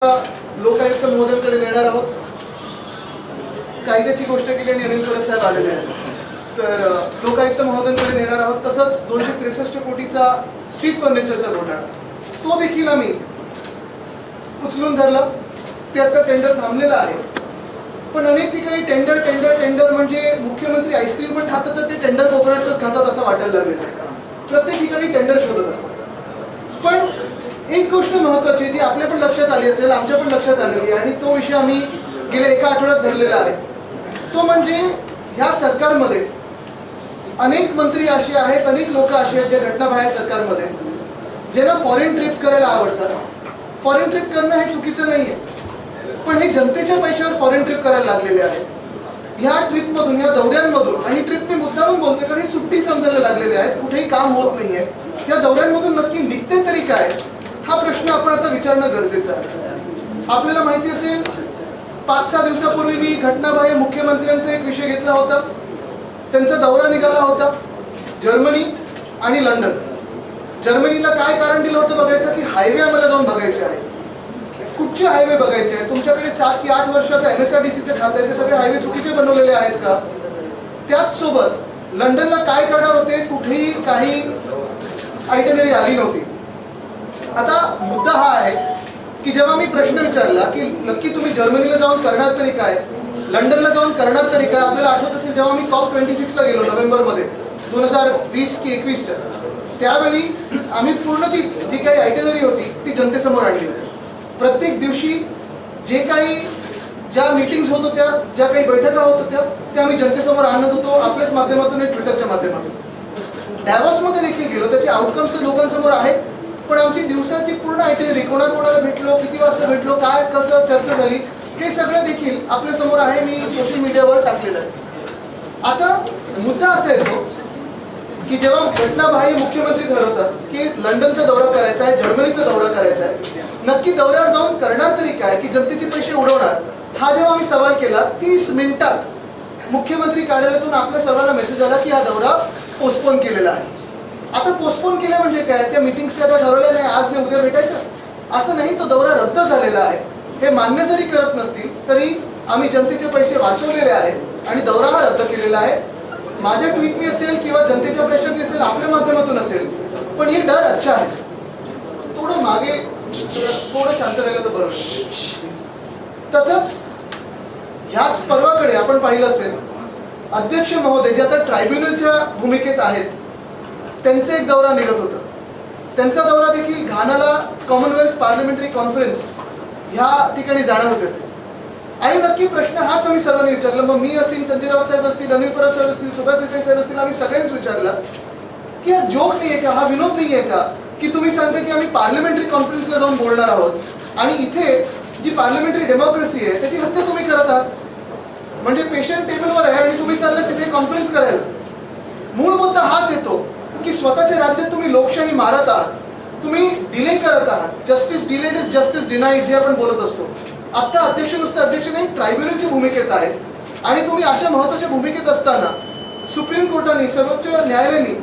लोकायुक्त महोदयांकडे नेणार आहोत. कायद्याची गोष्ट केली आणि अनिल परब साहेब आलेले आहेत, तर लोकायुक्त महोदयांकडे नेणार आहोत. तसंच 263 कोटीचा स्ट्रीट फर्निचरचा घोटाळा तो देखील आम्ही उचलून धरला. ते आता टेंडर थांबलेलं आहे, पण अनेक ठिकाणी टेंडर टेंडर टेंडर म्हणजे मुख्यमंत्री आईस्क्रीम पण खातात तर ते टेंडर कोकोनटच खातात असं वाटायला लागलेलं आहे. प्रत्येक ठिकाणी टेंडर शोधत असतात. पण एक गोष्ट महत्त्वाची जी आपल्या पण लक्षात आली असेल, आमच्या पण लक्षात आलेली आहे आणि तो विषय आम्ही गेल्या एका आठवड्यात धरलेला आहे, तो म्हणजे ह्या सरकारमध्ये अनेक मंत्री असे आहेत, अनेक लोक असे आहेत जे घटनाबाह्य सरकारमध्ये ज्यांना फॉरेन ट्रिप करायला आवडतात. फॉरेन ट्रिप करणं हे चुकीचं नाहीये, पण हे जनतेच्या पैशावर फॉरेन ट्रिप करायला लागलेले आहेत. ह्या ट्रिपमधून, ह्या दौऱ्यांमधून, आणि ट्रिप मी मुद्दामून बोलते कारण हे सुट्टी समजायला लागलेले आहेत, कुठेही काम होत नाहीये. या दौऱ्यांमधून नक्की निघते तरी काय, हा प्रश्न आपण आता विचारणं गरजेचं आहे. आपल्याला माहिती असेल 5-6 दिवसापूर्वी मी घटनाबाह्य मुख्यमंत्र्यांचा एक विषय घेतला होता. त्यांचा दौरा निघाला होता जर्मनी आणि लंडन. जर्मनीला काय कारण दिलं होतं बघायचं की हायवे आम्हाला जाऊन बघायचे आहे. कुठचे हायवे बघायचे आहेत? तुमच्याकडे 7 की 8 वर्षात MSRTCचे खाते ते सगळे हायवे चुकीचे बनवलेले आहेत का? त्याच सोबत लंडनला काय करणार होते, कुठेही काही आयटनरी आली नव्हती. आता मुद्दा हा आहे की जेव्हा मी प्रश्न विचारला की नक्की तुम्ही जर्मनीला जाऊन करणार तरी काय, लंडनला जाऊन करणार तरी काय, आपल्याला आठवत असेल जेव्हा मी COP26 ला गेलो नोव्हेंबरमध्ये 2020 की 21च्या, त्यावेळी आम्ही पूर्ण ती जी काही आयटनरी होती ती जनतेसमोर आणली होती. प्रत्येक दिवशी जे काही ज्या मीटिंग्स होत होत्या, ज्या काही बैठका होत होत्या त्या आम्ही जनतेसमोर आणत होतो, आपल्याच माध्यमातून आणि ट्विटरच्या माध्यमातून. डॅव्हॉसमध्ये देखील गेलो, त्याचे आउटकम्स लोकांसमोर आहेत, पण आमची दिवसाची पूर्ण आयटनरी, कोणाकोणाला भेटलो, किती वाजता भेटलो, काय कसं चर्चा झाली, हे सगळं देखील आपल्या समोर आहे. मी सोशल मीडियावर टाकलेलं आहे. आता मुद्दा असा येतो की जेव्हा घटनाबाह्य मुख्यमंत्री ठरवतात की लंडनचा दौरा करायचा आहे, जर्मनीचा दौरा करायचा आहे, नक्की दौऱ्यावर जाऊन करणार तरी काय की जनतेचे पैसे उडवणार, हा जेव्हा आम्ही सवाल केला 30 मिनिटात मुख्यमंत्री कार्यालयातून आपल्या सर्वांना मेसेज आला की हा दौरा पोस्टपोन केलेला आहे. आता पोस्टपोन केलं म्हणजे काय, त्या मीटिंग्स त्या ठरवल्या नाही, आज नाही उद्या भेटायचं असं नाही, तो दौरा रद्द झालेला आहे. हे मान्य जरी करत नसतील तरी आम्ही जनतेचे पैसे वाचवलेले आहेत आणि दौरा हा रद्द केलेला आहे. माझ्या ट्विटनी असेल किंवा जनतेच्या प्रेशरनी असेल, आपल्या माध्यमातून असेल, पण हे डर अच्छा आहे. थोडं मागे थोडं शांत राहिलं तर बरं. तसंच ह्याच पर्वाकडे आपण पाहिलं असेल, अध्यक्ष महोदय जे आता ट्रायब्युनलच्या भूमिकेत आहेत त्यांचा एक दौरा निघत होता. त्यांचा दौरा देखील घानाला कॉमनवेल्थ पार्लमेंटरी कॉन्फरन्स ह्या ठिकाणी जाणार होते ते. आणि नक्की प्रश्न हाच आम्ही सर्वांनी विचारला. मग मी असतील, संजय राऊत साहेब असतील, अनिल परब साहेब असतील, सुभाष देसाई साहेब असतील, आम्ही सगळ्यांनीच विचारला की हा जोक नाही आहे का, हा विनोद नाही आहे का की तुम्ही सांगता की आम्ही पार्लमेंटरी कॉन्फरन्सला जाऊन बोलणार आहोत आणि इथे जी पार्लमेंटरी डेमोक्रेसी आहे त्याची हत्या तुम्ही करत आहात. म्हणजे पेशंट टेबलवर आहे आणि तुम्ही चालला तिथे कॉन्फरन्स करायला. मूळ मुद्दा हाच येतो की स्वतःच्या राज्यात तुम्ही लोकशाही मारत आहात, तुम्ही डिले करत आहात. Justice delayed is justice denied जे आपण बोलत असतो. आता अध्यक्ष नुसतं अध्यक्ष नाही, ट्रायब्युनलची भूमिकेत आहेत आणि तुम्ही अशा महत्त्वाच्या भूमिकेत असताना सुप्रीम कोर्टाने, सर्वोच्च न्यायालयाने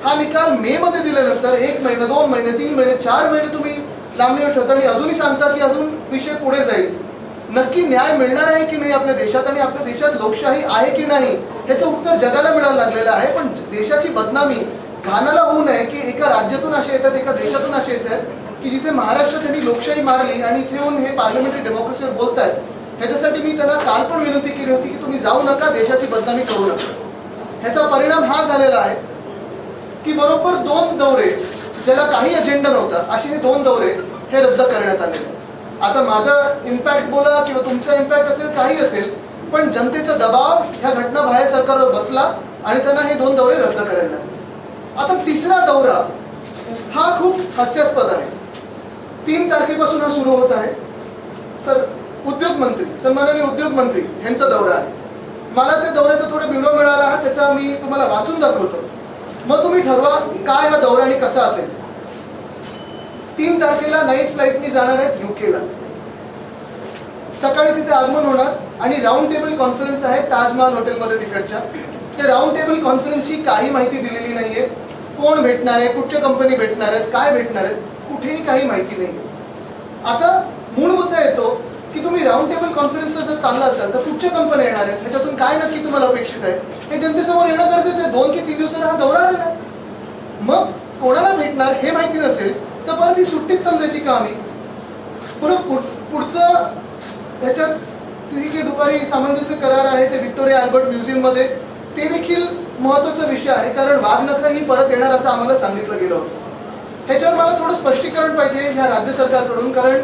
हा निकाल मे मध्ये दिल्यानंतर 1 महिना, 2 महिने, 3 महिने, 4 महिने तुम्ही लांबणीवर ठेवता आणि अजूनही सांगता की अजून विषय पुढे जाईल. नक्की न्याय मिळणार आहे की नाही आपल्या देशात आणि आपल्या देशात लोकशाही आहे की नाही याचं उत्तर जगाला मिळायला लागलेलं आहे. पण देशाची बदनामी घानाला होऊ नये की एका राज्यातून असे येतात, एका देशातून असे येतात की जिथे महाराष्ट्र त्यांनी लोकशाही मारली आणि इथे येऊन हे पार्लमेंटरी डेमोक्रेसीवर बोलतायत. ह्याच्यासाठी मी त्यांना काल पण विनंती केली होती की तुम्ही जाऊ नका, देशाची बदनामी करू नका. ह्याचा परिणाम हा झालेला आहे की बरोबर 2 दौरे ज्याला काही अजेंडा नव्हता असे हे 2 दौरे हे रद्द करण्यात आलेले. आता माझा इम्पॅक्ट बोला किंवा तुमचा इम्पॅक्ट असेल, काही असेल, पण जनतेचा दबाव ह्या घटनाबाह्य सरकारवर बसला आणि त्यांना हे 2 दौरे रद्द करायला लागले. आता तिसरा दौरा हा खूप हास्यास्पद आहे. 3 तारखेपासून हा सुरू होत आहे. उद्योग मंत्री, सन्माननीय उद्योग मंत्री यांचा दौरा आहे. मला त्या दौऱ्याचा थोडा ब्युरो मिळाला, त्याचा मी तुम्हाला वाचून दाखवतो. मग तुम्ही ठरवा काय हा दौरा आणि कसा असेल. 3 तारखेला नाईट फ्लाईटनी जाणार आहेत युकेला. सकाळी तिथे आगमन होणार आणि राऊंड टेबल कॉन्फरन्स आहे ताजमहाल हॉटेलमध्ये तिकडच्या. त्या राऊंड टेबल कॉन्फरन्सची काही माहिती दिलेली नाहीये. कोण भेटणार आहे, कुठच्या कंपनी भेटणार आहेत, काय भेटणार आहेत, कुठेही काही माहिती नाही. आता मूळ मुद्दा येतो की तुम्ही राऊंड टेबल कॉन्फरन्सला जर चालला असाल तर कुठच्या कंपन्या येणार आहेत, ह्याच्यातून काय नक्की तुम्हाला अपेक्षित आहे हे जनतेसमोर येणं गरजेचं आहे. 2 की 3 दिवसाला हा दौरा आलेला आहे. मग कोणाला भेटणार हे माहिती नसेल तर परत ही सुट्टीच समजायची का आम्ही? पुढचं ह्याच्यात ठीक आहे, दुपारी सामंजस्य करार आहे ते व्हिक्टोरिया अल्बर्ट म्युझियममध्ये, ते देखील महत्त्वाचा विषय आहे. कारण वाघनखं ही परत येणार असं आम्हाला सांगितलं गेलं होतं. ह्याच्यावर मला थोडं स्पष्टीकरण पाहिजे ह्या राज्य सरकारकडून. कारण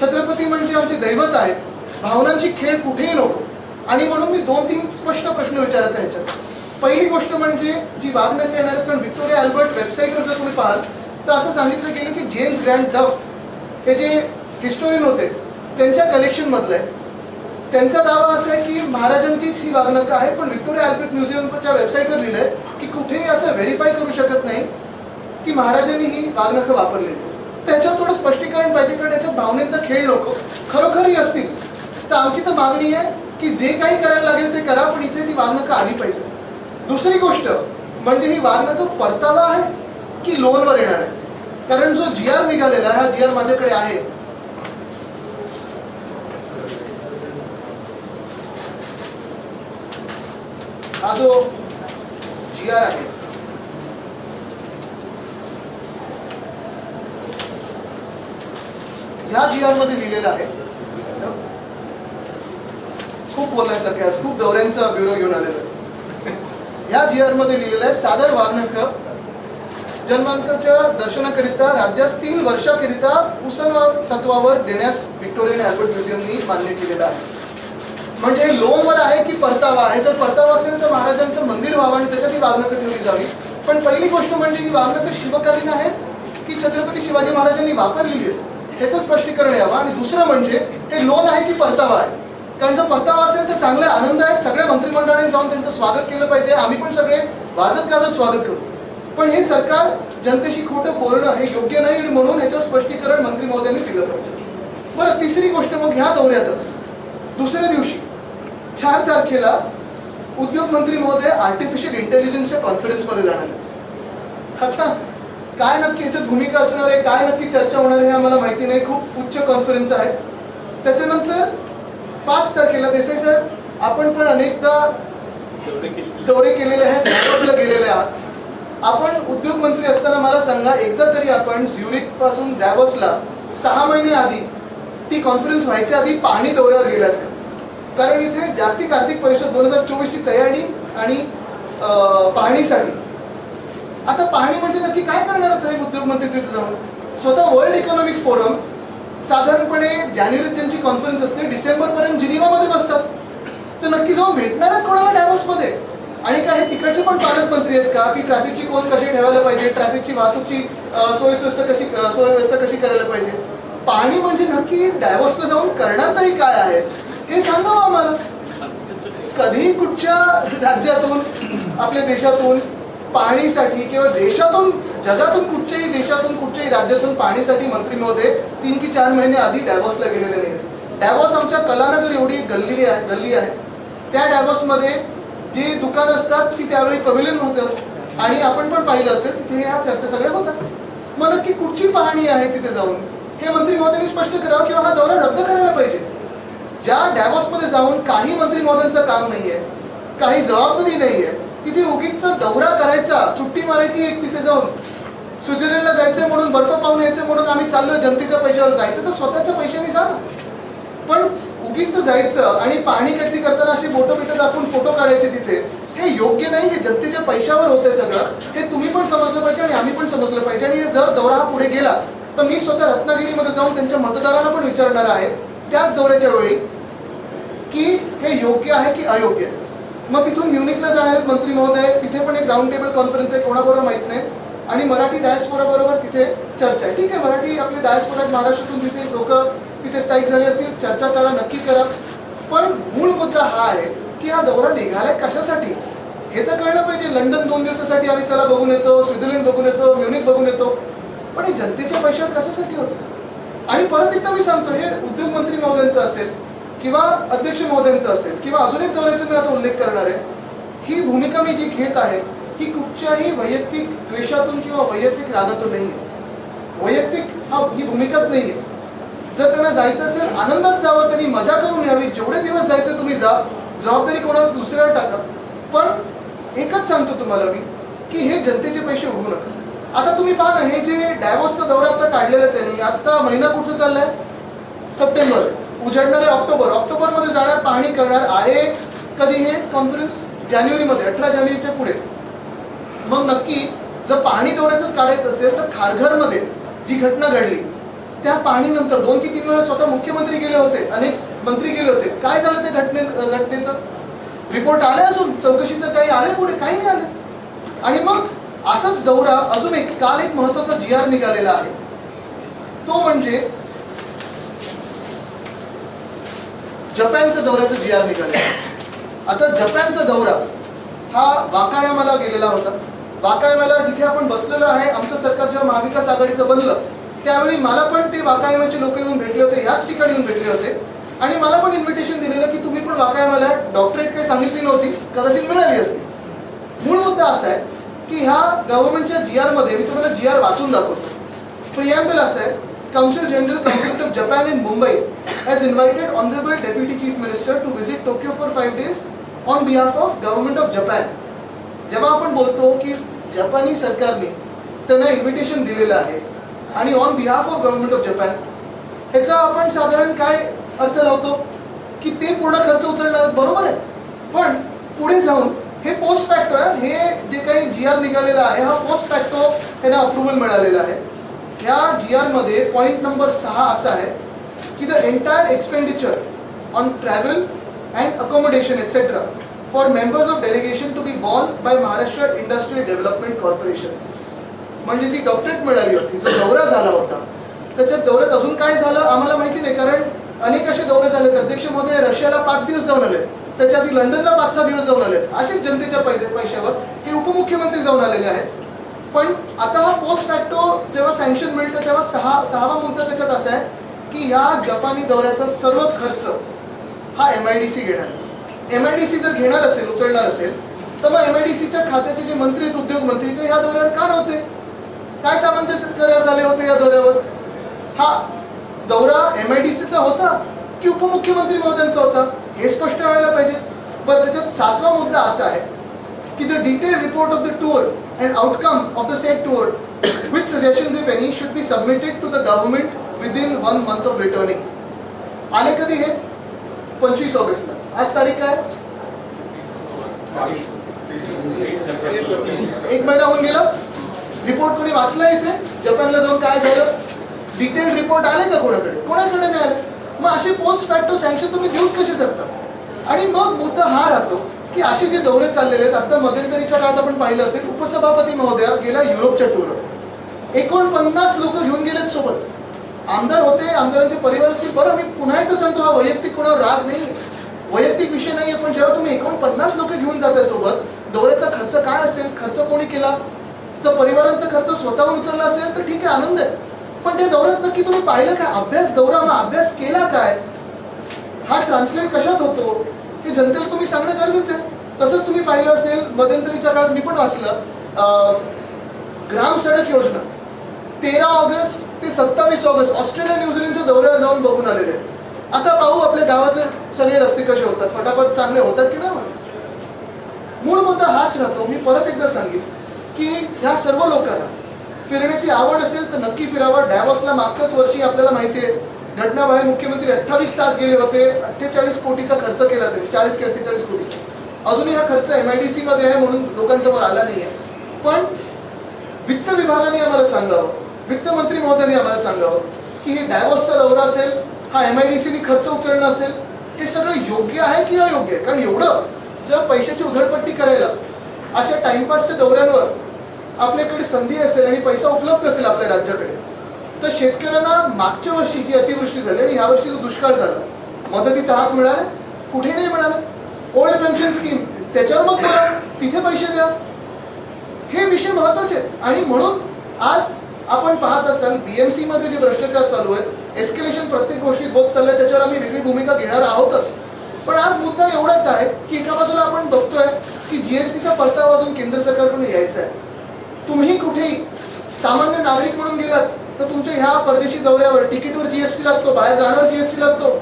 छत्रपती म्हणजे आमचे दैवत आहेत, भावनांची खेळ कुठेही नको. आणि म्हणून मी 2-3 स्पष्ट प्रश्न विचारत आहे ह्याच्यात. पहिली गोष्ट म्हणजे जी वाघनखं येणार आहेत, कारण व्हिक्टोरिया अल्बर्ट वेबसाईटवर जर तुम्ही पाहाल तर असं सांगितलं गेलं की जेम्स ग्रँड डफ हे जे हिस्टोरियन होते त्यांच्या कलेक्शन मधलं आहे. त्यांचा दावा असा आहे की महाराजांचीच ही वाघनखं आहे, पण व्हिक्टोरिया अल्बर्ट म्युझियमच्या वेबसाईटवर लिहिलंय की कुठेही असं व्हेरीफाय करू शकत नाही की महाराजांनी ही वाघनखं वापरलेली. त्याच्यावर थोडं स्पष्टीकरण पाहिजे, कारण याच्यात भावनेचा खेळ नको. खरोखरही असतील तर आमची तर मागणी आहे की जे काही करायला लागेल ते करा, पण इथे ती वाघनखं आली पाहिजे. दुसरी गोष्ट म्हणजे ही वाघनखं परतावा आहे की लोनवर येणार आहे. कारण जो GR निघालेला हा GR माझ्याकडे आहे, हा जो GR आहे ह्या GR मध्ये लिहिलेलं आहे, खूप बोलण्यासारखे आहे, खूप दौऱ्यांचा ब्युरो घेऊन आलेला आहे. ह्या GR मध्ये लिहिलेलं आहे सादर वाघनखं जनमानसाच्या दर्शनाकरिता राज्यास 3 वर्षाकरिता पुसन तत्वावर देण्यास व्हिक्टोरिया अल्बर्ट म्युझियमनी मान्य केलेलं आहे. म्हणजे लोनवर आहे की परतावा आहे? जर परतावा असेल तर महाराजांचं मंदिर व्हावं आणि त्याच्यात ही वाघनखं ठेवली जावी. पण पहिली गोष्ट म्हणजे ही वाघनखं शिवकालीन आहेत की छत्रपती शिवाजी महाराजांनी वापरलेली आहेत ह्याचं स्पष्टीकरण यावं. आणि दुसरं म्हणजे हे लोन आहे की परतावा आहे? कारण जर परतावा असेल तर चांगला आनंद आहे, सगळ्या मंत्रिमंडळाने जाऊन त्यांचं स्वागत केलं पाहिजे, आम्ही पण सगळे वाजत गाजत स्वागत करू. पण हे सरकार जनतेशी खोटं बोलणं हे योग्य नाही आणि म्हणून ह्याचं स्पष्टीकरण मंत्री महोदयांनी दिलं पाहिजे. बरं, तिसरी गोष्ट मग ह्या दौऱ्यातच दुसऱ्या दिवशी 4 तारखेला उद्योग मंत्री महोदय आर्टिफिशियल इंटेलिजन्सच्या कॉन्फरन्समध्ये जाणार आहेत. आता काय नक्की याच्यात भूमिका असणार आहे, काय नक्की चर्चा होणार आहे हे आम्हाला माहिती नाही. खूप उच्च कॉन्फरन्स आहे. त्याच्यानंतर 5 तारखेला देसाई सर आपण पण अनेकदा दौरे केलेले आहेत, डॅवोसला गेलेले आहात. आपण उद्योग मंत्री असताना मला सांगा, एकदा तरी आपण झ्युरिक पासून डॅवोसला 6 महिने आधी ती कॉन्फरन्स व्हायच्या आधी पाहणी दौऱ्यावर गेलात का? कारण इथे जागतिक आर्थिक परिषद 2024 ची तयारी आणि पाहणीसाठी. आता पाहणी म्हणजे नक्की काय करणार आहे उद्योग मंत्री तिथे जाऊन? स्वतः वर्ल्ड इकॉनॉमिक फोरम साधारणपणे जानेवारीत ज्यांची कॉन्फरन्स असते डिसेंबर पर्यंत जिनिवामध्ये बसतात, तर नक्की जाऊन भेटणार आहेत कोणाला डॅवोसमध्ये? आणि काय हे तिकडचे पण पालकमंत्री आहेत का की ट्रॅफिकची कोण कशी ठेवायला पाहिजे, ट्रॅफिकची वाहतूकची सोयव्यवस्था कशी करायला पाहिजे? पाहणी म्हणजे नक्की डॅवोसला जाऊन करणार तरी काय आहे हे सांगावं आम्हाला. कधी कुठच्या राज्यातून आपल्या देशातून पाहणीसाठी किंवा देशातून जगातून कुठच्याही देशातून कुठच्याही राज्यातून पाहणीसाठी मंत्री महोदय 3 की 4 महिने आधी डॅवोसला गेलेले नाहीत. डॅवोस आमच्या कलानगर एवढी गल्ली आहे. त्या डॅवोसमध्ये जे दुकान असतात ती त्यावेळी पॅव्हिलियन होतं आणि आपण पण पाहिलं असेल तिथे ह्या चर्चा सगळ्या होतात. मग नक्की कुठची पाहणी आहे तिथे जाऊन हे मंत्री महोदयांनी स्पष्ट करावं किंवा हा दौरा रद्द करायला पाहिजे. ज्या डॅवोसमध्ये जाऊन काही मंत्री महोदयांचं काम नाहीये, काही जबाबदारी नाहीये, तिथे उगीच दौरा करायचा, सुट्टी मारायची, एक तिथे जाऊन स्वित्झर्लंडला जायचंय म्हणून बर्फ पाहून यायचं म्हणून आम्ही चाललोय जनतेच्या पैशावर जायचं तर स्वतःच्या पैशाने जा. पण उगीच जायचं आणि पाहणी काहीतरी करताना अशी बोटं बिटं दाखवून फोटो काढायचे तिथे, हे योग्य नाही. हे जनतेच्या पैशावर होतंय सगळं, हे तुम्ही पण समजलं पाहिजे आणि आम्ही पण समजलं पाहिजे. आणि जर दौरा हा पुढे गेला तर मी स्वतः रत्नागिरीमध्ये जाऊन त्यांच्या मतदारांना पण विचारणार आहे त्याच दौऱ्याच्या वेळी की हे योग्य आहे की अयोग्य आहे. मग तिथून म्युनिकला जाणार आहेत मंत्री महोदय, तिथे पण एक राऊंड टेबल कॉन्फरन्स आहे, कोणाबरोबर माहित नाही. आणि मराठी डायस्पोरा बरोबर तिथे चर्चा आहे. ठीक आहे, मराठी आपले डायस्पोरा महाराष्ट्रातून तिथे लोक तिथे स्थायिक झाले असतील, चर्चा करा, नक्की करा. पण मूळ मुद्दा हा आहे की हा दौरा निघालाय कशासाठी हे तर कळलं पाहिजे. लंडन 2 दिवसासाठी आम्ही चला बघून येतो, स्वित्झर्लंड बघून येतो, म्युनिक बघून येतो, पण हे जनतेच्या पैशावर कशासाठी होतं? आणि परत एकदा मी सांगतो, हे उद्योग मंत्री महोदयांचं असेल किंवा अध्यक्ष महोदयांचं असेल किंवा अजून एक दौऱ्याचा मी आता उल्लेख करणार आहे, ही भूमिका मी जी घेत आहे ही कुठच्याही वैयक्तिक द्वेषातून किंवा वैयक्तिक रागातून नाही आहे. वैयक्तिक ही भूमिकाच नाही आहे. जर त्यांना जायचं असेल आनंदात जावं, त्यांनी मजा करून यावी, जेवढे दिवस जायचं तुम्ही जा, जबाबदारी कोणाला दुसऱ्यावर टाका. पण एकच सांगतो तुम्हाला मी की हे जनतेचे पैसे उडवू नका. आता तुम्ही पहा ना, हे जे डॅव्होसचा दौरा आता काढलेला त्यांनी, आता महिना कुठचा चाललाय? सप्टेंबर, उजाडणारे ऑक्टोबर मध्ये जाणार, पाहणी करणार आहे. कधी हे कॉन्फरन्स? जानेवारीमध्ये, 18 जानेवारीच्या पुढे. मग नक्की जर पाहणी दौऱ्याच काढायचं असेल तर खारघरमध्ये जी घटना घडली त्या पाहणीनंतर 2 की 3 वेळा स्वतः मुख्यमंत्री गेले होते, अनेक मंत्री गेले होते. काय झालं ते घटनेचं? रिपोर्ट आले असून चौकशीचं काही आले पुढे? काही नाही आले. आणि मग असाच दौरा अजून काल एक महत्वाचा GR निघालेला आहे, तो म्हणजे जपानचा दौऱ्याचा GR निघालेला आहे. आता जपानचा दौरा हा वाकायामाला गेलेला होता. वाकायामाला जिथे आपण बसलेलो आहे, आमचं सरकार जेव्हा महाविकास आघाडीचं बनलं त्यावेळी मला पण ते वाकायामाचे लोक येऊन भेटले होते, ह्याच ठिकाणी येऊन भेटले होते. आणि मला पण इन्व्हिटेशन दिलेलं की तुम्ही पण वाकायामाला, डॉक्टरेट काही सांगितली नव्हती, कदाचित मिळाली असती. मूळ मुद्दा असा आहे की ह्या गव्हर्नमेंटच्या GR मध्ये, मी तुम्हाला GR वाचून दाखवतो. प्रिॲम्बल असं आहे, council general council of Japan in Mumbai has invited Honorable Deputy Chief Minister to visit Tokyo for 5 days on behalf of Government of Japan. जेव्हा आपण बोलतो की जपानी सरकारने त्यांना इन्व्हिटेशन दिलेलं आहे आणि on behalf of government of Japan, ह्याचा आपण साधारण काय अर्थ लावतो की ते पूर्ण खर्च उचलणार, बरोबर आहे. पण पुढे जाऊन हे पोस्ट फॅक्टो आहे, हे जे काही GR निघालेला आहे हा पोस्ट फॅक्टो त्यांना अप्रुव्हल मिळालेला आहे. ह्या GR मध्ये पॉइंट नंबर 6 असा आहे की the entire expenditure on travel and accommodation etcetera for members of delegation to be borne by Maharashtra industrial development corporation. म्हणजे जी डॉक्टरेट मिळाली होती, जो दौरा झाला होता, त्याच्या दौऱ्यात अजून काय झालं आम्हाला माहिती नाही, कारण अनेक असे दौरे झाले. अध्यक्ष महोदय रशियाला 5 दिवस जाऊन आले, त्याच्या आधी लंडनला 5-6 दिवस जाऊन आले. असेच जनतेच्या पैशावर हे उपमुख्यमंत्री जाऊन आलेले आहेत. पण आता हा पोस्ट फॅक्टो जेव्हा सँक्शन मिळतं तेव्हा 6वा मुद्दा त्याच्यात असा आहे की ह्या जपानी दौऱ्याचा सर्व खर्च हा MIDC घेणार. MIDC जर घेणार असेल, उचलणार असेल, तर मग MIDCच्या खात्याचे जे मंत्री आहेत, उद्योग मंत्री, ते ह्या दौऱ्यावर का नव्हते? काय सामंजस्य करार झाले होते या दौऱ्यावर? हा दौरा MIDCचा होता की उपमुख्यमंत्री महोदयांचा होता, हे स्पष्ट व्हायला पाहिजे. बरं, त्याच्यात 7वा मुद्दा असा आहे की the detail report of the tour and outcome of the said tour with suggestions if any should be submitted to the government within 1 month of returning. आले कधी हे? 25 ऑगस्टला. आज तारीख काय? 1 महिना होऊन गेला. रिपोर्ट कोणी वाचला इथे? जपानला जाऊन काय झालं? डिटेल रिपोर्ट आले का कोणाकडे? कोणाकडे नाही आले. मग असे पोस्ट फॅक्टो सँक्शन तुम्ही देऊच कसे शकता? आणि मग मुद्दा हा राहतो की असे जे दौरे चाललेले आहेत, आता मध्यंतरीच्या काळात आपण पाहिलं असेल, उपसभापती महोदया गेल्या युरोपच्या टूरवर 49 लोक घेऊन गेलेत सोबत. आमदार होते, आमदारांचे परिवार असतील. बरं, मी पुन्हा एकदा सांगतो, हा वैयक्तिक कोणावर राग नाही, वैयक्तिक विषय नाही. पण जेव्हा तुम्ही 49 लोक घेऊन जाताय सोबत, दौऱ्याचा खर्च काय असेल, खर्च कोणी केला? जर परिवारांचा खर्च स्वतःहून उचलला असेल तर ठीक आहे, आनंद आहे. पण त्या दौऱ्यात नक्की तुम्ही पाहिलं काय? अभ्यास दौरा, मग अभ्यास केला काय? हा ट्रान्सलेट कशात होतो हे जनतेला तुम्ही सांगणं गरजेचं आहे. तसंच तुम्ही पाहिलं असेल मध्यंतरीच्या काळात, मी पण वाचलं, ग्राम सडक योजना 13 ऑगस्ट ते 27 ऑगस्ट ऑस्ट्रेलिया न्यूझीलंडच्या दौऱ्यावर जाऊन बघून आलेले आहेत. आता पाहू आपल्या गावातले सगळे रस्ते कसे होतात, फटाफट चांगले होतात की नाही. मूळ मुद्दा हाच राहतो. मी परत एकदा सांगेन की ह्या सर्व लोकांना फिरण्याची आवड असेल तर नक्की फिरावं. डॅव्होसला मागच्याच वर्षी आपल्याला माहिती आहे घटना बाहेर मुख्यमंत्री 28 तास गेले होते, 48 कोटीचा खर्च केला त्यांनी, 40 की 48 कोटीचा. अजूनही हा खर्च MIDC मध्ये आहे म्हणून लोकांसमोर आला नाही आहे. पण वित्त विभागाने आम्हाला सांगावं, वित्तमंत्री महोदयांनी आम्हाला सांगावं की हे डॅव्होसचा दौरा असेल, हा MIDCने खर्च उचलणं असेल, हे सगळं योग्य आहे की अयोग्य आहे. कारण एवढं जर पैशाची उधळपट्टी करायला अशा टाइमपासच्या दौऱ्यांवर आपल्याकडे संधी असेल आणि पैसा उपलब्ध असेल आपल्या राज्याकडे, तर शेतकऱ्यांना मागच्या वर्षी जी अतिवृष्टी झाली आणि ह्या वर्षी जो दुष्काळ झाला, मदतीचा हात मिळाला? कुठे नाही मिळाला. ओल्ड पेन्शन स्कीम, त्याच्यावर मग बोला, तिथे पैसे द्या. हे विषय महत्वाचे आहेत. आणि म्हणून आज आपण पाहत असाल BMC मध्ये जे भ्रष्टाचार चालू आहेत, एस्केलेशन प्रत्येक गोष्टीत होत चाललंय, त्याच्यावर आम्ही वेगळी भूमिका घेणार आहोतच. पण आज मुद्दा एवढाच आहे की एका बाजूला आपण बघतोय की GSTचा परतावा अजून केंद्र सरकारकडून यायचा आहे. तुम्ही कुठेही सामान्य नागरिक म्हणून गेलात तर तुमच्या ह्या परदेशी दौऱ्यावर तिकीटवर जीएसटी लागतो, बाहेर जाण्यावर जीएसटी लागतो,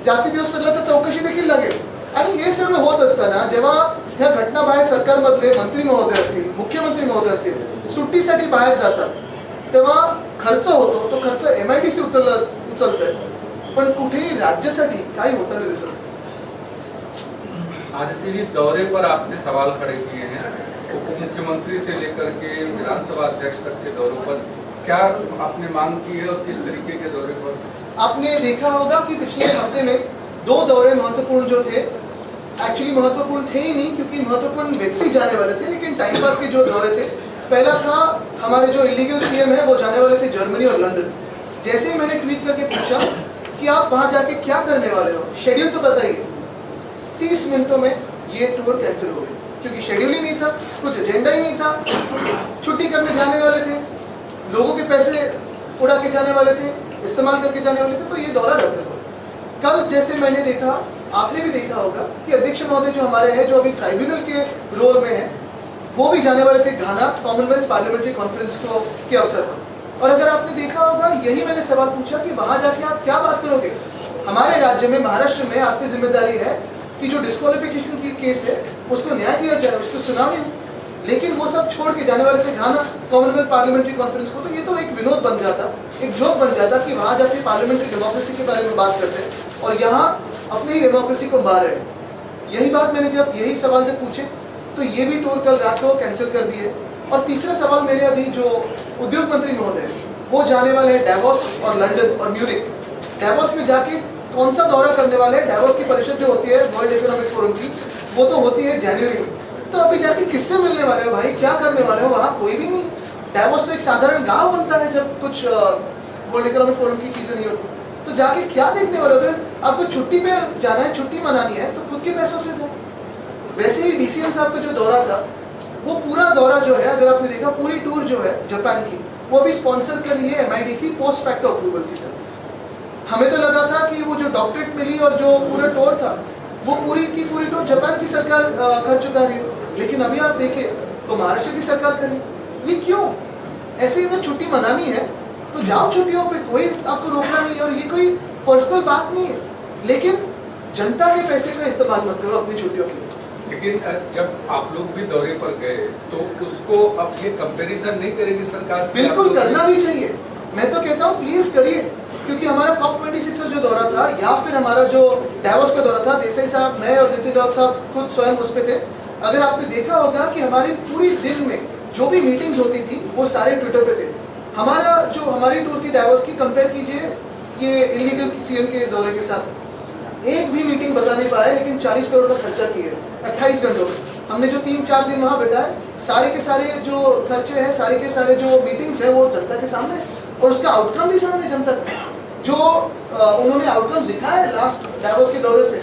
जास्ती दिवस पडला तर चौकशी देखील लागेल. आणि हे सगळं होत असताना जेव्हा ह्या घटना बाहेर सरकारमधले मंत्री महोदय असतील, मुख्यमंत्री महोदय असतील, सुट्टीसाठी बाहेर जातात, तेव्हा खर्च होतो. तो खर्च MIDC उचलतोय, पण कुठेही राज्यासाठी काही होताना दिसत. आदित्य जी, दौरे पर आपने सवाल खड़े किए हैं, उप मुख्यमंत्री से लेकर के विधानसभा अध्यक्ष तक के दौरों पर क्या आपने मांग की है और किस तरीके के दौरे पर? आपने देखा होगा कि पिछले हफ्ते में 2 दौरे महत्वपूर्ण जो थे, एक्चुअली महत्वपूर्ण थे ही नहीं क्योंकि महत्वपूर्ण व्यक्ति जाने वाले थे, लेकिन टाइम पास के जो दौरे थे, पहला था हमारे जो इलीगल CM है वो जाने वाले थे जर्मनी और लंदन. जैसे ही मैंने ट्वीट करके पूछा कि आप वहां जाके क्या करने वाले हो, शेड्यूल तो बताइए, 30 मिनटों में ये टूर कैंसिल हो गई क्योंकि शेड्यूल ही नहीं था, कुछ एजेंडा ही नहीं था, छुट्टी करने जाने वाले थे, लोगों के पैसे उड़ा के जाने वाले थे, इस्तेमाल करके जाने वाले थे, तो ये दौरा रद्द हो. कल जैसे मैंने देखा, आपने भी देखा होगा कि अध्यक्ष महोदय जो हमारे हैं, जो अभी ट्राइब्यूनल के रोल में है, वो भी जाने वाले थे घाना कॉमनवेल्थ पार्लियामेंट्री कॉन्फ्रेंस के अवसर पर. और अगर आपने देखा होगा, यही मैंने सवाल पूछा कि वहां जाके आप क्या बात करोगे. हमारे राज्य में, महाराष्ट्र में आप पे जिम्मेदारी है कि जो डिस्क्वालिफिकेशन की केस है उसको न्याय दिया जाए, उसको सुनावी. लेकिन वो सब छोड़ के जाने वाले थे घाना कॉमनवेल्थ पार्लियामेंट्री कॉन्फ्रेंस को. तो ये तो एक विनोद बन जाता, एक जोक बन जाता कि वहां जाके पार्लियामेंट्री डेमोक्रेसी के बारे में बात करते हैं और यहाँ अपनी ही डेमोक्रेसी को मार रहे हैं. यही बात मैंने जब यही सवाल जब पूछे तो ये भी टूर कल रात को कैंसिल कर दिए. और तीसरा सवाल मेरे अभी जो उद्योग मंत्री महोदय है वो जाने वाले हैं डैवोस और लंदन और म्यूनिक. डैवोस में जाके कौन सा दौरा करने वाले हैं? डैवोस की परिषद जो होती है वर्ल्ड इकोनॉमिक फोरम की, वो तो होती है जनवरी में. तो अभी जाके किससे मिलने वाले हो भाई, क्या करने वाले हो? वहाँ कोई भी नहीं. डैवोस तो एक साधारण गांव बनता है जब कुछ वर्ल्ड इकोनॉमिक फोरम की चीजें नहीं होती. तो जाके क्या देखने वाले हो? अगर आपको छुट्टी पे जाना है, छुट्टी मनानी है तो खुद के पैसों से जाए. वैसे ही DCM साहब का जो दौरा था, वो पूरा दौरा जो है, अगर आपने देखा, पूरी टूर जो है जापान की, वो भी स्पॉन्सर कर रही है MIDC पोस्ट फैक्टो अप्रूवल के साथ. हमें तो लगा था कि वो जो डॉक्टरेट मिली और जो पूरा टूर था, वो पूरी की पूरी टूर जापान की सरकार कर चुका है. लेकिन अभी आप देखें तो महाराष्ट्र की सरकार करी. ये क्यों? ऐसे अगर छुट्टी मनानी है तो जाओ छुट्टियों पे, कोई आपको रोकना नहीं है. और ये कोई पर्सनल बात नहीं है, लेकिन जनता के पैसे का इस्तेमाल मत करो अपनी छुट्टियों के लिए. लेकिन जब आप लोग भी दौरे पर गए तो उसको अब ये कंपैरिजन नहीं करेगी सरकार? बिल्कुल करना भी चाहिए. मैं तो कहता हूँ प्लीज करिए, क्योंकि हमारा COP26 का जो दौरा था या फिर हमारा जो डैवोस का दौरा था, देसाई साहब, मैं और नितिन राउत साहब खुद स्वयं उस पे थे. अगर आपने देखा होगा कि हमारी पूरी दिन में जो भी मीटिंग्स होती थी वो सारे ट्विटर पे थे. हमारी टूर थी डैवोस की, कंपेयर कीजिए ये इलीगल CM के दौरे के साथ. एक भी मीटिंग बता नहीं पाए, लेकिन 40 करोड़ का खर्चा किए 28 घंटों में. हमने जो 3-4 दिन वहाँ बैठाए, सारे के सारे जो खर्चे हैं, सारे के सारे जो मीटिंग्स हैं, वो जनता के सामने है. और उसका आउटकम भी सामने जनता का, जो उन्होंने आउटकम दिखाया है लास्ट डैवोस के दौरे से.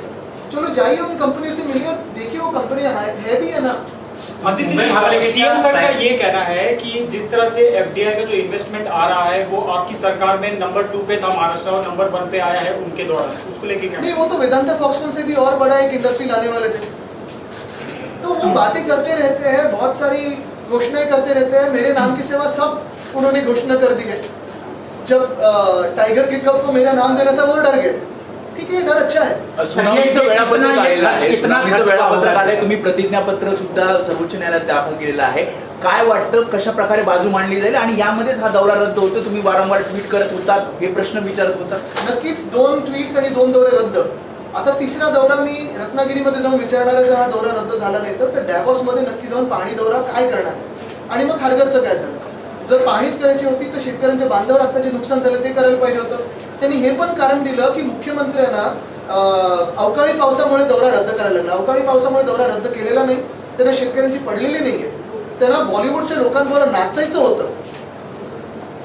चलो जाइए उन कंपनियों से मिलिए और देखिए वो कंपनियां है भी है ना. CM सर का ये कहना है कि जिस तरह से FDI का जो इन्वेस्टमेंट आ रहा है वो आपकी सरकार में नंबर 2 पे था महाराष्ट्र और नंबर 1 पे आया है उनके दौरान, उसको लेके क्या? नहीं, वो तो वेदांता फॉक्सकॉन से भी और बड़ा एक इंडस्ट्री लाने वाले थे. तो वो बातें करते रहते हैं, बहुत सारी घोषणाएं करते रहते हैं. मेरे नाम के सिवा सब उन्होंने घोषणा कर दी है. जब टाइगर के कप को मेरा नाम देना था वो डर गए. ठीक है, डर अच्छा है. सुनावणीचं वेळापत्रक आलेलं आहे, सुनावणीचं वेळापत्रक आलंय. तुम्ही प्रतिज्ञापत्र सुद्धा सर्वोच्च न्यायालयात दाखल केलेलं आहे. काय वाटतं, कशा प्रकारे बाजू मांडली जाईल आणि यामध्येच हा दौरा रद्द होतो? तुम्ही वारंवार ट्विट करत होता, हे प्रश्न विचारत होता. नक्कीच 2 ट्विट्स आणि 2 दौरे रद्द. आता तिसरा दौरा मी रत्नागिरीमध्ये जाऊन विचारणार आहे. जर हा दौरा रद्द झाला नाही तर डॅवोस मध्ये नक्की जाऊन पाहणी दौरा काय करणार आणि मग खारघरचं काय झालं. जर पाहणीच करायची होती तर शेतकऱ्यांच्या बांधावर आता जे नुकसान झालं ते करायला पाहिजे होतं. त्यांनी हे पण कारण दिलं की मुख्यमंत्र्यांना अवकाळी पावसामुळे दौरा रद्द करायला लागला. अवकाळी पावसामुळे दौरा रद्द केलेला नाही, त्यांना शेतकऱ्यांची पडलेली नाहीये. त्यांना बॉलिवूडच्या लोकांबरोबर नाचायचं होतं,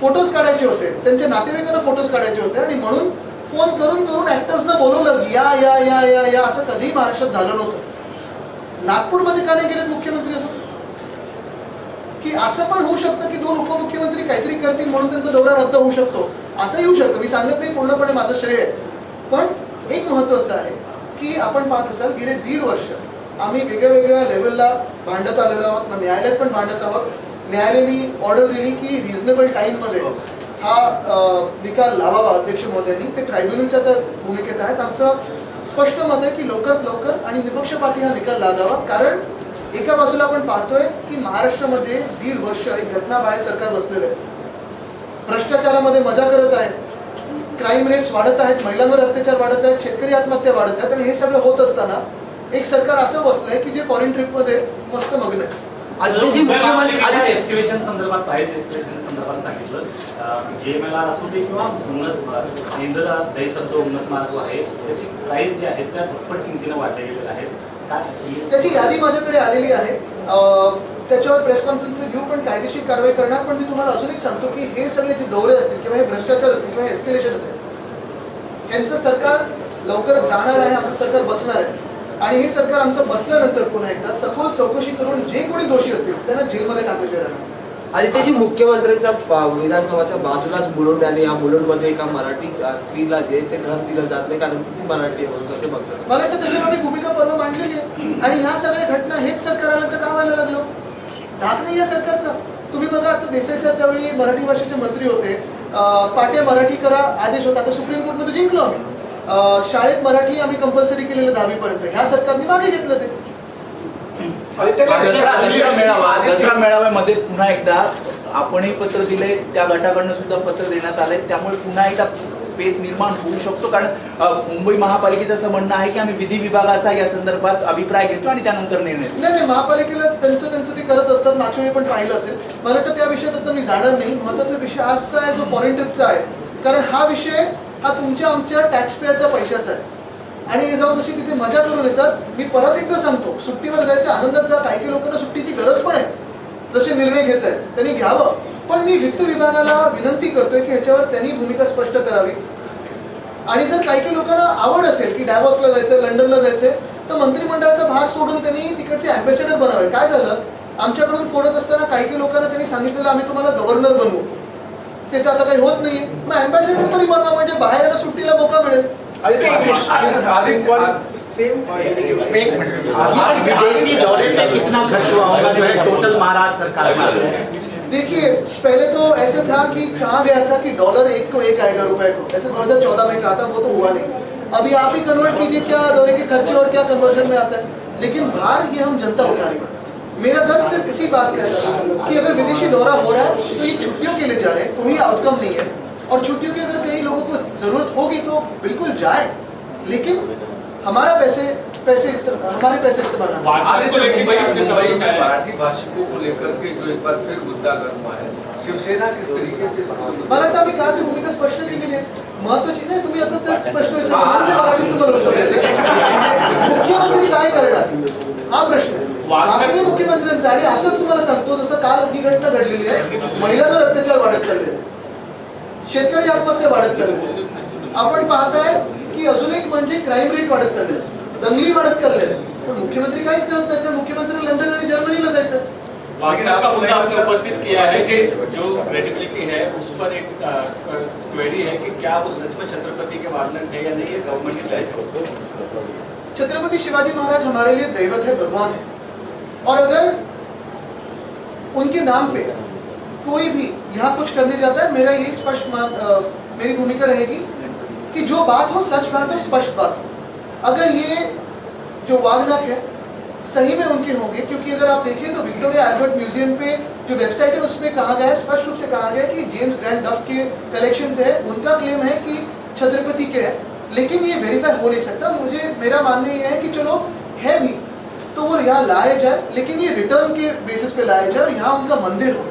फोटोज काढायचे होते, त्यांच्या नातेवाईकांना फोटोज काढायचे होते आणि म्हणून फोन करून करून ऍक्टर्सना बोलवलं, या या या या या असं कधीही महाराष्ट्रात झालं नव्हतं. नागपूरमध्ये का नाही गेलेत मुख्यमंत्री? असं की असं पण होऊ शकतं की 2 उपमुख्यमंत्री काहीतरी करतील म्हणून त्यांचा दौरा रद्द होऊ शकतो, असं येऊ शकतं. मी सांगत नाही पूर्णपणे माझं श्रेय आहे, पण एक महत्वाचं आहे की आपण पाहत असाल गेले 1.5 वर्ष आम्ही वेगळ्या वेगळ्या लेवलला भांडत आलेलो आहोत, न्यायालयात पण भांडत आहोत. न्यायालयाने ऑर्डर दिली की रिझनेबल टाइम मध्ये हा निकाल लावावा अध्यक्ष महोदयांनी, ते ट्रायब्युनलच्या तर भूमिकेत आहेत. आमचं स्पष्ट मत आहे की लवकरात लवकर आणि निपक्षपाती हा निकाल लागावा. कारण एका बाजूला आपण पाहतोय की महाराष्ट्रामध्ये 1.5 वर्ष एक घटनाबाह्य सरकार बसलेलं आहे, भ्रष्टाचारामध्ये मजा करत आहे, क्राईम रेट्स वाढत आहेत, महिलांवर अत्याचार वाढत आहेत, शेतकरी आत्महत्या वाढत आहेत. आणि हे सगळं होत असताना एक सरकार असं बसलंय की जे फॉरेन ट्रिपमध्ये मस्त मग्न आहे. एस्केलेशन संदर्भात प्राइस एस्केलेशन संदर्भात सांगितलं, GMLR असू दे किंवा उन्नत इंदिरा दहीसर जो उन्नत मार्ग आहे त्याची प्राइस जी आहेत त्या दुप्पट किमतीनं वाढल्या गेलेल्या आहेत. काय त्याची यादी माझ्याकडे आलेली आहे, त्याच्यावर प्रेस कॉन्फरन्स घेऊ, पण कायदेशीर कारवाई करणार. पण मी तुम्हाला अजून एक सांगतो की हे सगळे जे दौरे असतील किंवा हे भ्रष्टाचार असतील किंवा एस्केलेशन असेल, यांचं सरकार लवकरच जाणार आहे, आमचं सरकार बसणार आहे. आणि हे सरकार आमचं बसल्यानंतर पुन्हा एकदा सखोल चौकशी करून जे कोणी दोषी असतील त्यांना जेलमध्ये टाकायचे राहणार. आदित्यजी, मुख्यमंत्र्यांच्या विधानसभाच्या बाजूलाच मुलुंड आणि या मुलुंडमध्ये एका मराठी स्त्रीला जे ते घर दिलं जात नाही कारण ती मराठी आहे, कसं बघतात? मला वाटतं त्याच्यावर आम्ही भूमिका परवा मांडलेली आहे. आणि ह्या सगळ्या घटना हेच सरकार आलं तर का व्हायला लागलो? धाक नाही या सरकारचा. तुम्ही बघा, आता देसाई साहेब त्यावेळी मराठी भाषेचे मंत्री होते, पाट्या मराठी करा आदेश होता, आता सुप्रीम कोर्टमध्ये जिंकलो आम्ही. शाळेत मराठी आम्ही कंपल्सरी केलेलं 10वी पर्यंत, ह्या सरकारने मागे घेतलं ते. दसरा मेळाव्यामध्ये पुन्हा एकदा आपणही पत्र दिले, त्या गटाकडनं सुद्धा पत्र देण्यात आलंय, त्यामुळे पुन्हा एकदा पेच निर्माण होऊ शकतो. कारण मुंबई महापालिकेचं असं म्हणणं आहे की आम्ही विधी विभागाचा या संदर्भात अभिप्राय घेतो आणि त्यानंतर निर्णय. नाही, महापालिकेला त्यांचं ते करत असतात. मागच्या वेळी पण पाहिलं असेल. मला वाटतं त्या विषयात आता मी जाणार नाही. महत्वाचा विषय आजचा आहे जो फॉरेन ट्रिपचा आहे, कारण हा विषय हा तुमच्या आमच्या टॅक्स पेअरच्या पैशाचा आहे. आणि हे जाऊन जशी तिथे मजा करून येतात. मी परत एकदा सांगतो, सुट्टीवर जायचं आनंदात जा. काही लोकांना सुट्टीची गरज पण आहे, जसे निर्णय घेत आहेत त्यांनी घ्यावं. पण मी वित्त विभागाला विनंती करतोय की ह्याच्यावर त्यांनी भूमिका स्पष्ट करावी. आणि जर काही लोकांना आवड असेल की डॅवॉसला जायचं, लंडनला जायचंय, तर मंत्रिमंडळाचा भाग सोडून त्यांनी तिकडचे अँबॅसेडर बनावे. काय झालं, आमच्याकडून फोडत असताना काही लोकांना त्यांनी सांगितलेलं आम्ही तुम्हाला गव्हर्नर बनवू. ते तर आता काही होत नाहीये. मग अँबॅसेडर तरी बनवा, म्हणजे बाहेर सुट्टीला मोका मिळेल. टोटल महाराष्ट्र सरकार में देखिए, पहले तो ऐसे था कि कहा गया था कि डॉलर 1 को 1 आएगा रुपए को, ऐसे 2014 में कहा था, वो तो हुआ नहीं. अभी आप ही कन्वर्ट कीजिए क्या दौरे के खर्चे और क्या कन्वर्जन में आता है. लेकिन बाहर ये हम जनता उठा रही है. मेरा जब सिर्फ इसी बात का है कि अगर विदेशी दौरा हो रहा है तो ये छुट्टियों के लिए जा रहे हैं, कोई आउटकम नहीं है. और छुट्टियों की अगर कई लोगों को जरूरत होगी तो बिल्कुल जाए, लेकिन हमारे पैसे इस्तेमाल ना. मराठी भाषिकों को लेकर के जो एक बार फिर मुद्दा गर्म हुआ है, शिवसेना किस तरीके से मला वाटतं आम्ही कालची भूमिका स्पष्ट केली आहे. महत्वाची नाही, तुम्ही आता त्याच प्रश्न तुम्हाला उत्तर देते. मुख्यमंत्री काय करणार हा प्रश्न आहे. मागणी मुख्यमंत्र्यांचा. आणि असंच तुम्हाला सांगतो, जसं काल ही घटना घडलेली आहे, महिलांवर अत्याचार वाढत चाललेले, शेतकरी आत्महत्या वाढत चाललेली. आपण पाहताय की अजून एक म्हणजे क्राईम रेट वाढत चालले, दंगली वाढत चालले. पण मुख्यमंत्री काहीच करत नाहीत. मुख्यमंत्री लंडन आणि जर्मनीला जायचं. का मुद्दा आपने उपस्थित किया है कि जो क्रेडिबिलिटी है उस पर एक क्वेरी है कि क्या वो सच में छत्रपति के वाहन है या नहीं, ये गवर्नमेंट ने. छत्रपति शिवाजी महाराज हमारे लिए दैवत है, भगवान है. और अगर उनके नाम पे कोई भी यहाँ कुछ करने जाता है, मेरा यही स्पष्ट मेरी भूमिका रहेगी कि जो बात हो सच बात हो, स्पष्ट बात हो. अगर ये जो वागनाक है सही में उनके होंगे, क्योंकि अगर आप देखें तो विक्टोरिया एल्बर्ट म्यूजियम पे जो वेबसाइट है उसमें कहा गया है, स्पष्ट रूप से कहा गया है कि जेम्स ग्रैंड डफ के कलेक्शंस है, उनका क्लेम है कि छत्रपति के है. लेकिन ये वेरीफाई हो नहीं सकता. मेरा मानना ये है कि चलो है भी तो वो यहाँ लाया जाए, लेकिन ये रिटर्न के बेसिस पे लाया जाए और यहाँ उनका मंदिर हो.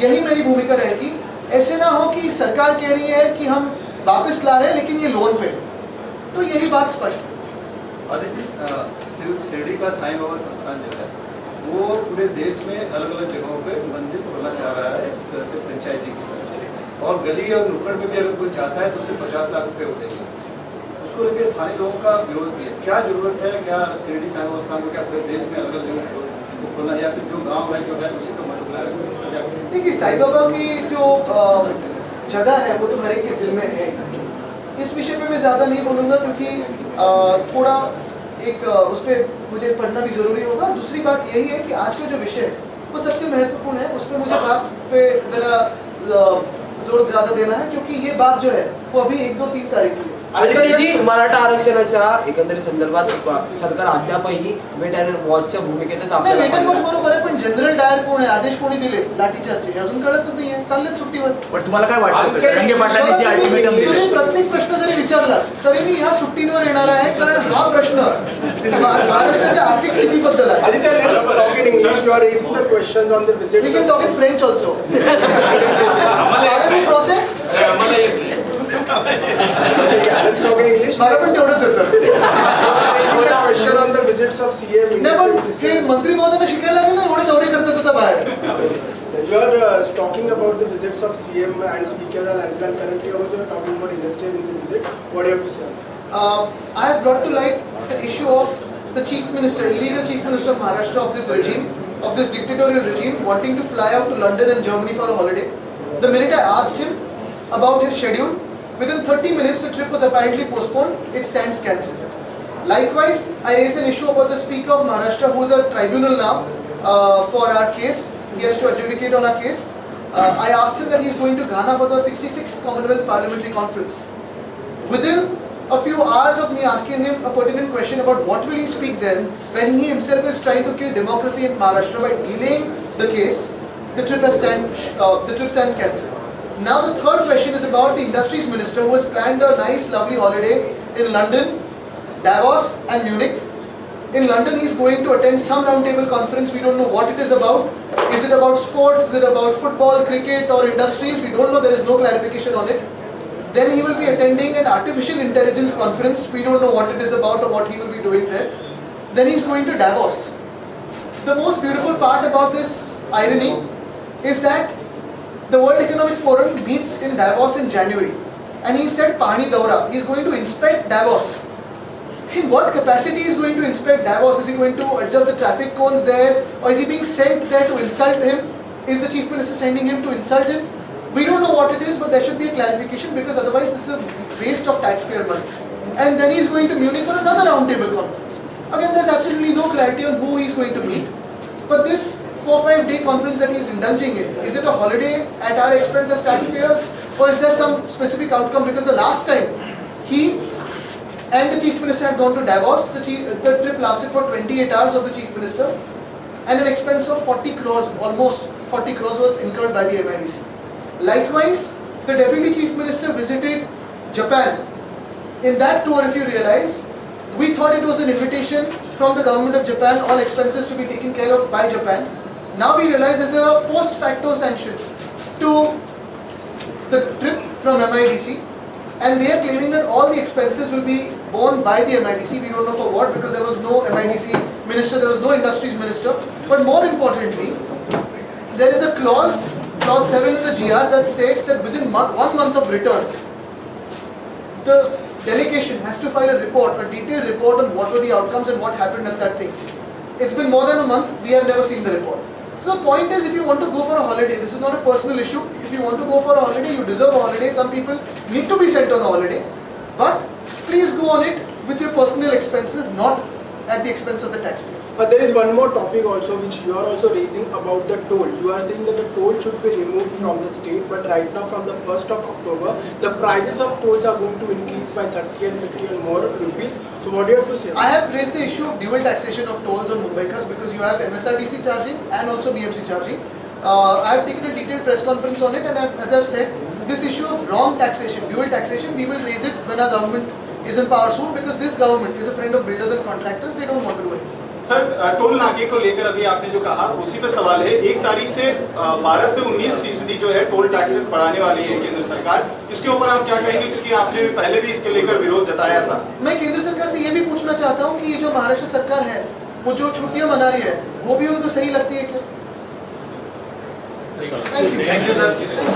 यही मेरी भूमिका रहेगी. ऐसे ना हो कि सरकार कह रही है कि हम वापस ला रहे हैं लेकिन ये लोन पे. तो यही बात स्पष्ट है. शिरडी का साईं बाबा संस्थान जो है वो पूरे देश में अलग अलग जगहों पे मंदिर खोलना चाह रहा है, जैसे फ्रेंचाइजी की तरह से. और गली और नुक्कड़ में भी अगर कोई चाहता है तो उसे 50 लाख रुपए हो देंगे. उसको लेकर स्थानीय लोगों का विरोध भी है. क्या जरूरत है, क्या शिरडी साईं बाबा संस्थान को क्या पूरे देश में अलग अलग जगहों को खोलना, या फिर जो गाँव है जो है उसी का मतलब है? देखिए, साईं बाबा की जो जगह है वो तो हर एक के दिल में है. इस विषय पे मैं ज़्यादा नहीं बोलूँगा, क्योंकि थोड़ा एक उस पर मुझे पढ़ना भी ज़रूरी होगा. दूसरी बात यही है कि आज का जो विषय है वो सबसे महत्वपूर्ण है. उस पर मुझे बात पे ज़रा जोर ज्यादा देना है, क्योंकि ये बात जो है वो अभी 1, 2, 3 तारीख की है। आदित्यजी, मराठा आरक्षणाच्या एकंदरीत संदर्भात सरकार अद्यापही वेट अँड वॉचच्या भूमिकेतच नाही, आपल्याला वेट अँड वॉच पाहिजे. बरोबर आहे, पण जनरल डायर कोण आहे, आदेश कोणी दिले लाठीचार्जचे हे अजून कळतच नाहीये, चाललेत सुट्टीवर. पण तुम्हाला काय वाटतं जरांगे पाटलांनी जे अल्टिमेटम तुम्ही दिले प्रत्येक प्रश्न जरी विचारला तरी मी ह्या सुट्टींवर येणार आहे, कारण हा प्रश्न महाराष्ट्राच्या आर्थिक स्थितीबद्दल आहे. Aditya, let's talk in English. You are raising the questions on the We visits. can talk in French also. Parlez-vous français? Yeah, let's talk in English. मला पण तेवढंच येतं. You are raising the question on the visits of CM. नाही पण हे मंत्री महोदयांना शिकायला लागेल ना, एवढे दौरे करतात आता बाहेर. You are talking about the visits of CM and speakers are resident currently. Also, you are talking about industrial visit. What do you have to say? I have brought to light the issue of the chief minister, illegal chief minister of Maharashtra of this regime, of this dictatorial regime, wanting to fly out to London and Germany for a holiday. The minute I asked him about his schedule, within 30 minutes the trip was apparently postponed. It stands cancelled. Likewise, I raised an issue about the Speaker of Maharashtra, who is a tribunal now for our case. He has to adjudicate on our case. I asked him that he is going to Ghana for the 66th Commonwealth Parliamentary Conference. Within a few hours of me asking him a pertinent question about what will he speak then, when he himself is trying to kill democracy in Maharashtra by delaying the case, the trip stands cancelled. Now the third question is about the industries minister, who has planned a nice lovely holiday in London, Davos and Munich. In London he is going to attend some roundtable conference. We don't know what it is about. Is it about sports? Is it about football, cricket or industries? We don't know. There is no clarification on it. Then he will be attending an artificial intelligence conference. We don't know what it is about or what he will be doing there. Then he is going to Davos. The most beautiful part about this irony is that the World Economic Forum meets in Davos in January, and he said Pani Daura. He is going to inspect Davos. In what capacity is going to inspect Davos? Is he going to adjust the traffic cones there, or is he being sent there to insult him? Is the chief minister sending him to insult him? We don't know what it is, but there should be a clarification, because otherwise this is a waste of taxpayer money. And then he is going to Munich for another roundtable conference. Again, there's absolutely no clarity on who he is going to meet. But this 4-5 day conference that he is indulging in, is it a holiday at our expense as taxpayers, or is there some specific outcome? Because the last time he and the chief minister had gone to Davos, the trip lasted for 28 hours of the chief minister, and an expense of 40 crores, almost 40 crores was incurred by the MIDC. Likewise, the deputy chief minister visited Japan. In that tour, if you realize, we thought it was an invitation from the government of Japan, all expenses to be taken care of by Japan. Now we realize there's a post facto sanction to the trip from MIDC, and they are claiming that all the expenses will be borne by the MIDC. We don't know for what, because there was no MIDC minister, there was no industries minister. But more importantly, there is a clause 7 in the GR, that states that within 1 month of return, the delegation has to file a report, a detailed report on what were the outcomes and what happened at that thing. It's been more than a month, we have never seen the report. So the point is, if you want to go for a holiday, this is not a personal issue. If you want to go for a holiday, you deserve a holiday. Some people need to be sent on a holiday. But please go on it with your personal expenses, not at the expense of the taxpayer. There is one more topic also which you are also raising about the toll. You are saying that the toll should be removed from the state, but right now from the 1st of October, the prices of tolls are going to increase by 30 and 50 and more rupees. So what do you have to say? I have raised the issue of dual taxation of tolls on Mumbaikars, because you have MSRTC charging and also BMC charging. I have taken a detailed press conference on it, and as I have said, this issue of wrong taxation, dual taxation, we will raise it when our government is in power soon, because this government is a friend of builders and contractors. They don't want to do it. Sir, toll नाके को लेकर अभी आपने जो कहा उसी पे सवाल है. 1 तारीख से 12 से 19% जो है टोल टैक्सेस बढ़ाने वाली है केंद्र सरकार. इसके ऊपर आप क्या कहेंगे, क्योंकि आपने पहले भी इसके लेकर विरोध जताया था. मैं केंद्र सरकार से ये भी पूछना चाहता हूँ कि ये जो महाराष्ट्र सरकार है, वो जो छुट्टियां मना रही है, वो भी उनको सही लगती है क्या? Thank you sir.